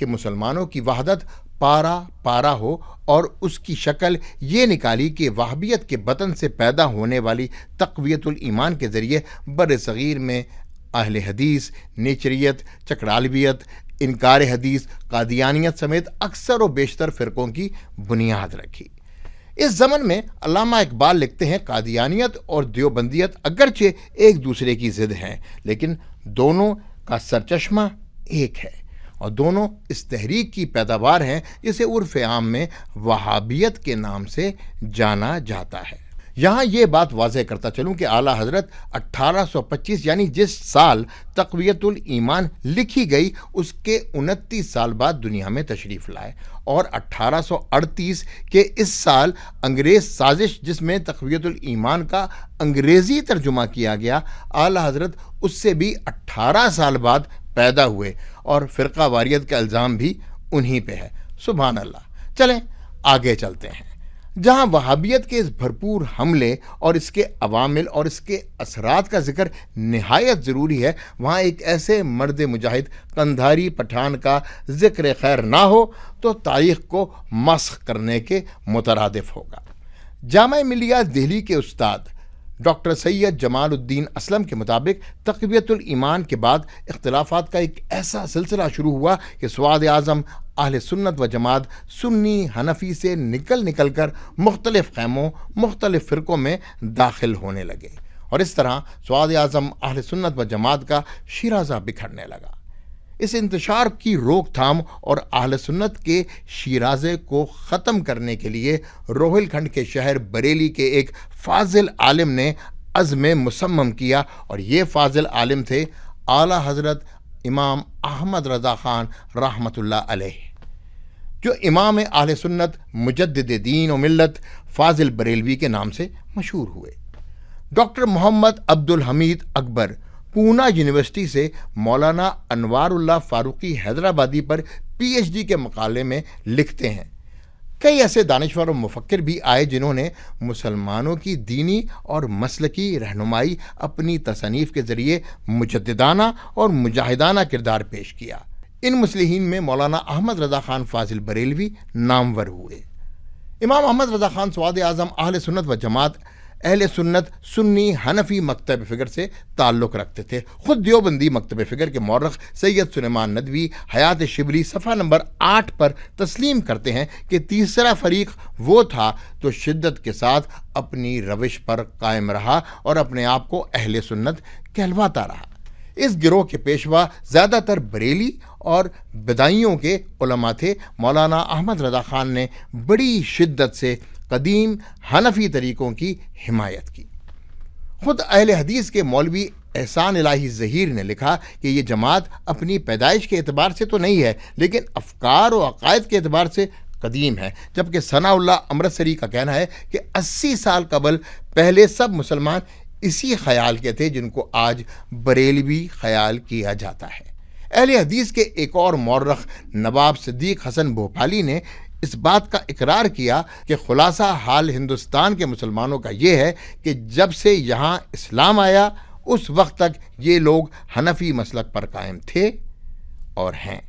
کہ مسلمانوں کی وحدت پارا پارا ہو اور اس کی شکل یہ نکالی کہ وہابیت کے بطن سے پیدا ہونے والی تقویت الایمان کے ذریعے بر صغیر میں اہل حدیث، نیچریت، چکڑالویت، انکار حدیث، قادیانیت سمیت اکثر و بیشتر فرقوں کی بنیاد رکھی۔ اس زمن میں علامہ اقبال لکھتے ہیں، قادیانیت اور دیوبندیت اگرچہ ایک دوسرے کی ضد ہیں، لیکن دونوں کا سرچشمہ ایک ہے اور دونوں اس تحریک کی پیداوار ہیں جسے عرف عام میں وہابیت کے نام سے جانا جاتا ہے۔ یہاں یہ بات واضح کرتا چلوں کہ اعلیٰ حضرت 1825 یعنی جس سال تقویت الایمان لکھی گئی اس کے 29 سال بعد دنیا میں تشریف لائے، اور 1838 کے اس سال انگریز سازش جس میں تقویت الایمان کا انگریزی ترجمہ کیا گیا، اعلیٰ حضرت اس سے بھی 18 سال بعد پیدا ہوئے، اور فرقہ واریت کا الزام بھی انہی پہ ہے۔ سبحان اللہ۔ چلیں آگے چلتے ہیں۔ جہاں وہابیت کے اس بھرپور حملے اور اس کے عوامل اور اس کے اثرات کا ذکر نہایت ضروری ہے، وہاں ایک ایسے مرد مجاہد قندھاری پٹھان کا ذکر خیر نہ ہو تو تاریخ کو مسخ کرنے کے مترادف ہوگا۔ جامعہ ملیہ دہلی کے استاد ڈاکٹر سید جمال الدین اسلم کے مطابق تقویت الایمان کے بعد اختلافات کا ایک ایسا سلسلہ شروع ہوا کہ سواد اعظم اہل سنت و جماعت سنی حنفی سے نکل کر مختلف خیموں، مختلف فرقوں میں داخل ہونے لگے، اور اس طرح سواد اعظم اہل سنت و جماعت کا شیرازہ بکھرنے لگا۔ اس انتشار کی روک تھام اور اہل سنت کے شیرازے کو ختم کرنے کے لیے روہل کھنڈ کے شہر بریلی کے ایک فاضل عالم نے عزم مصمم کیا، اور یہ فاضل عالم تھے اعلیٰ حضرت امام احمد رضا خان رحمۃ اللہ علیہ، جو امام اہل سنت مجدد دین و ملت فاضل بریلوی کے نام سے مشہور ہوئے۔ ڈاکٹر محمد عبد الحمید اکبر پونا یونیورسٹی سے مولانا انوار اللہ فاروقی حیدرآبادی پر پی ایچ ڈی کے مقالے میں لکھتے ہیں، کئی ایسے دانشور و مفکر بھی آئے جنہوں نے مسلمانوں کی دینی اور مسلکی رہنمائی اپنی تصانیف کے ذریعے مجددانہ اور مجاہدانہ کردار پیش کیا۔ ان مصلحین میں مولانا احمد رضا خان فاضل بریلوی نامور ہوئے۔ امام احمد رضا خان سواد اعظم اہل سنت و جماعت اہل سنت سنی حنفی مکتب فکر سے تعلق رکھتے تھے۔ خود دیوبندی مکتب فکر کے مورخ سید سلیمان ندوی حیات شبلی صفحہ نمبر 8 پر تسلیم کرتے ہیں کہ تیسرا فریق وہ تھا جو شدت کے ساتھ اپنی روش پر قائم رہا اور اپنے آپ کو اہل سنت کہلواتا رہا۔ اس گروہ کے پیشوا زیادہ تر بریلی اور بدائیوں کے علماء تھے۔ مولانا احمد رضا خان نے بڑی شدت سے قدیم حنفی طریقوں کی حمایت کی۔ خود اہل حدیث کے مولوی احسان الہی ظہیر نے لکھا کہ یہ جماعت اپنی پیدائش کے اعتبار سے تو نہیں ہے، لیکن افکار و عقائد کے اعتبار سے قدیم ہے، جبکہ ثناء اللہ امرتسری کا کہنا ہے کہ 80 سال قبل پہلے سب مسلمان اسی خیال کے تھے جن کو آج بریلوی خیال کیا جاتا ہے۔ اہل حدیث کے ایک اور مورخ نواب صدیق حسن بھوپالی نے اس بات کا اقرار کیا کہ خلاصہ حال ہندوستان کے مسلمانوں کا یہ ہے کہ جب سے یہاں اسلام آیا اس وقت تک یہ لوگ حنفی مسلک پر قائم تھے اور ہیں۔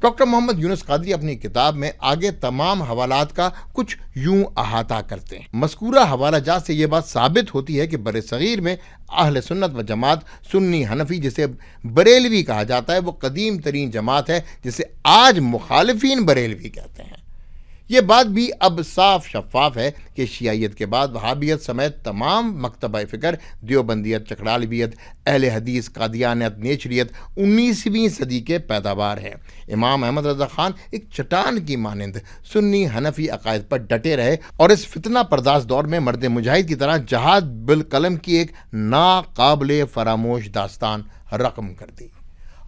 ڈاکٹر محمد یونس قادری اپنی کتاب میں آگے تمام حوالات کا کچھ یوں احاطہ کرتے ہیں۔ مذکورہ حوالہ جات سے یہ بات ثابت ہوتی ہے کہ بر صغیر میں اہل سنت و جماعت سنی حنفی جسے بریلوی کہا جاتا ہے وہ قدیم ترین جماعت ہے جسے آج مخالفین بریلوی کہتے ہیں۔ یہ بات بھی اب صاف شفاف ہے کہ شیعیت کے بعد وہابیت سمیت تمام مکتبہ فکر دیوبندیت، چکڑالویت، اہل حدیث، قادیانیت، نیچریت 19ویں صدی کے پیداوار ہیں۔ امام احمد رضا خان ایک چٹان کی مانند سنی حنفی عقائد پر ڈٹے رہے اور اس فتنہ پرداز دور میں مرد مجاہد کی طرح جہاد بالقلم کی ایک ناقابل فراموش داستان رقم کر دی۔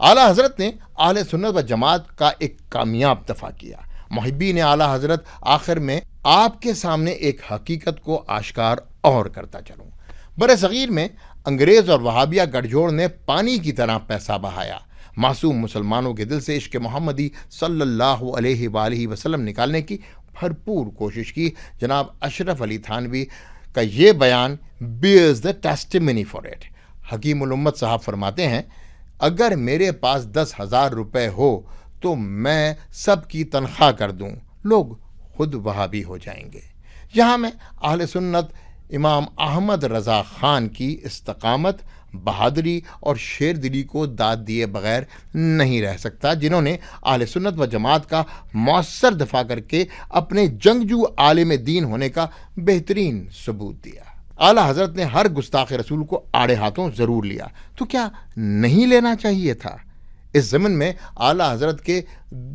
اعلیٰ حضرت نے اہل سنت و جماعت کا ایک کامیاب دفاع کیا۔ محبین اعلیٰ حضرت آخر میں آپ کے سامنے ایک حقیقت کو آشکار اور کرتا چلوں۔ بر صغیر میں انگریز اور وہابیہ گٹھ جوڑ نے پانی کی طرح پیسہ بہایا، معصوم مسلمانوں کے دل سے عشق محمدی صلی اللہ علیہ وآلہ وسلم نکالنے کی بھرپور کوشش کی۔ جناب اشرف علی تھانوی کا یہ بیان bears the testimony for it. حکیم الامت صاحب فرماتے ہیں، اگر میرے پاس 10,000 روپے ہو تو میں سب کی تنخواہ کر دوں، لوگ خود وہابی ہو جائیں گے۔ یہاں میں اہل سنت امام احمد رضا خان کی استقامت، بہادری اور شیر دلی کو داد دیے بغیر نہیں رہ سکتا، جنہوں نے اہل سنت و جماعت کا مؤثر دفاع کر کے اپنے جنگجو عالم دین ہونے کا بہترین ثبوت دیا۔ اعلیٰ حضرت نے ہر گستاخ رسول کو آڑے ہاتھوں ضرور لیا، تو کیا نہیں لینا چاہیے تھا؟ اس ضمن میں اعلیٰ حضرت کے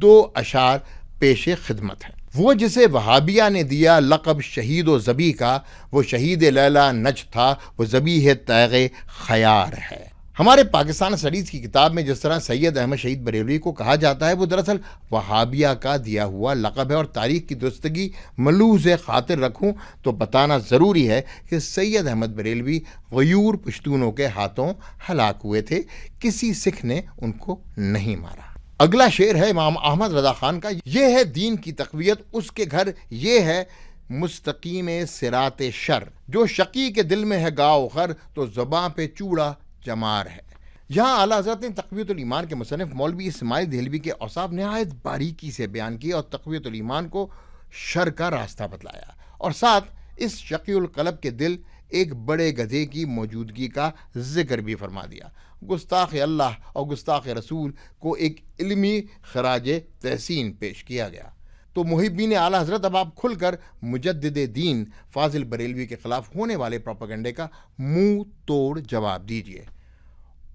2 اشعار پیش خدمت ہیں۔ وہ جسے وہابیہ نے دیا لقب شہید و ذبیح کا، وہ شہید لیلا نجف تھا، وہ ذبیح تیغ خیار ہے۔ ہمارے پاکستان اسٹڈیز کی کتاب میں جس طرح سید احمد شہید بریلوی کو کہا جاتا ہے، وہ دراصل وہابیہ کا دیا ہوا لقب ہے، اور تاریخ کی درستگی ملحوظ خاطر رکھوں تو بتانا ضروری ہے کہ سید احمد بریلوی غیور پشتونوں کے ہاتھوں ہلاک ہوئے تھے، کسی سکھ نے ان کو نہیں مارا۔ اگلا شعر ہے امام احمد رضا خان کا، یہ ہے دین کی تقویت اس کے گھر، یہ ہے مستقیم صراط شر، جو شقی کے دل میں ہے گاؤ خر، تو زباں پہ چوڑا جمار ہے۔ یہاں اعلیٰ حضرت نے تقویت الایمان کے مصنف مولوی اسماعیل دہلوی کے اوصاف نہایت باریکی سے بیان کیے اور تقویت الایمان کو شر کا راستہ بتلایا، اور ساتھ اس شقی القلب کے دل ایک بڑے گدھے کی موجودگی کا ذکر بھی فرما دیا۔ گستاخ اللہ اور گستاخ رسول کو ایک علمی خراج تحسین پیش کیا گیا۔ تو محبین اعلیٰ حضرت، اب آپ کھل کر مجدد دین فاضل بریلوی کے خلاف ہونے والے پروپیگنڈے کا منہ توڑ جواب دیجیے،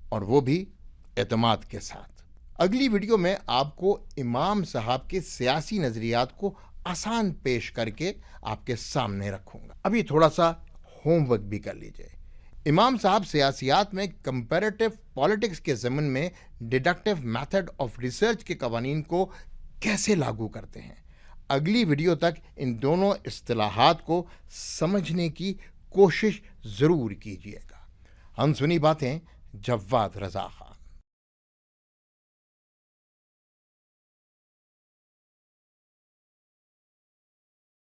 اور وہ بھی اعتماد کے ساتھ۔ اگلی ویڈیو میں آپ کو امام صاحب کے سیاسی نظریات کو آسان پیش کر کے آپ کے سامنے رکھوں گا۔ ابھی تھوڑا سا ہوم ورک بھی کر لیجئے۔ امام صاحب سیاسیات میں کمپیریٹو پالیٹکس کے ضمن میں ڈیڈکٹیو میتھڈ آف ریسرچ کے قوانین کو کیسے لاگو کرتے ہیں؟ اگلی ویڈیو تک ان دونوں اصطلاحات کو سمجھنے کی کوشش ضرور کیجیے گا۔ انسنی باتیں، جواد رضا خان۔